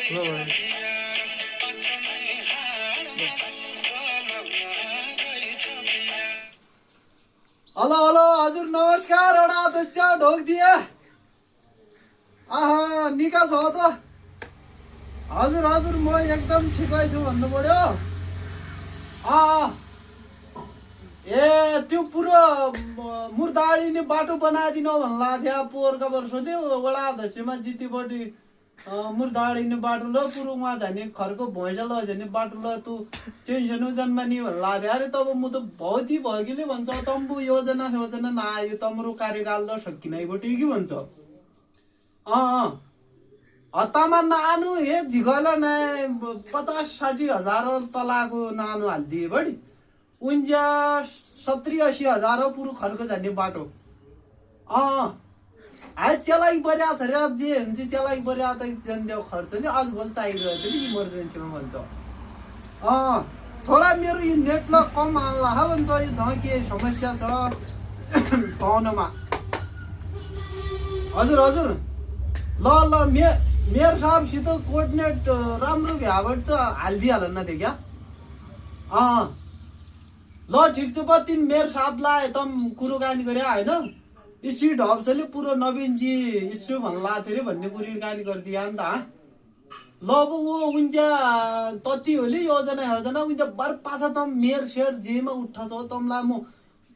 Hello hello हजुर नमस्कार। एउटा अध्यक्ष ढोक दिए आहा निका छ त हजुर हजुर म एकदम ठिकै छु भन्नु पर्यो। ए त्यो पुरो मुर्दाडिने बाटो बनाइदिनु भन्ला थियो पोहोरका वर्ष त्यो वडा अध्यक्षमा जितेपट्टि मुर्दाडिने बाटो ल पुरो उहाँ जाने खरको भैँसा ल जाने बाटो ल तू टेन्सन जन्मानी भन्ला थियो। अरे तब म त बहुत ही भगिले भन्छ तम्बु योजना योजना नआयो तम्रो कार्यकाल ल सकिनाइबटी कि भन्छ। हत्तामा नानु हे झिगला ना 50-60 हजार तलाको नानु हालिदिए बढी उन्जा 70-80 हजार पुरो खर्क जाने बाटो। आज त्यसलाई बर्या थर्या जे हुन्छ त्यसलाई बर्या त जन्देऊ खर्चले आज भोलि चाहिरहेको थियो नि इमर्जेन्सीमा भन्छ। थोडा मेरो यो नेट ल कम आल्ला भन्छ यो धके समस्या छ पाउनमा। हजुर हजुर ल ल मेयर साहबसित कोअर्डिनेट राम्रो भ्याबाट त हालिदिइहाल न थियो क्या। ल ठिक छ ब तिन मेयर साहबलाई तम कुरोकानी गरे होइन यो सिट हब्सले पुरो नवीनजी इस्यु भन्ला थियो भन्ने कुरोकानी गरिदिया नि त। ल अब ऊ उन्जा तति होली योजना योजना उन्जा बर पाछा तम मेयर सेयर जेमा उठ्छ तमलाई म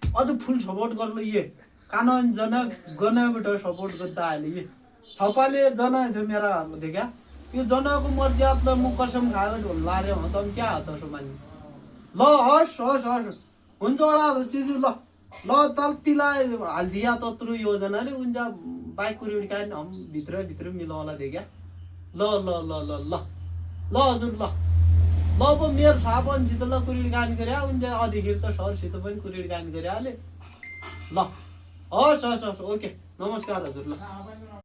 अझ फुल सपोर्ट गर्नु ये कानुन जनक गणबाट सपोर्ट गर्दा अहिले ये छपाले जना छ मेरा थियो क्या। यो जनको मर्यादालाई म कसम खायो भन्ला रे हो तम क्या हात मानि। ल हस् हस् हस् हुन्छ एउटा चिजु ल ल तल्तीलाई हालिदिया तत्रु योजनाले उन्जा बाइक कुरिउडी कान हम भित्र भित्र मिलाउला थियो क्या। ल ल ल ल ल ल हजुर ल ल अब मेरो सापनसित ल कुरिउडी कानी गरे उन्जा अधिकृत त सरसित पनि कुरिउडी कानी गरे हाले। ल हस् हस् हस् ओके नमस्कार हजुर ल।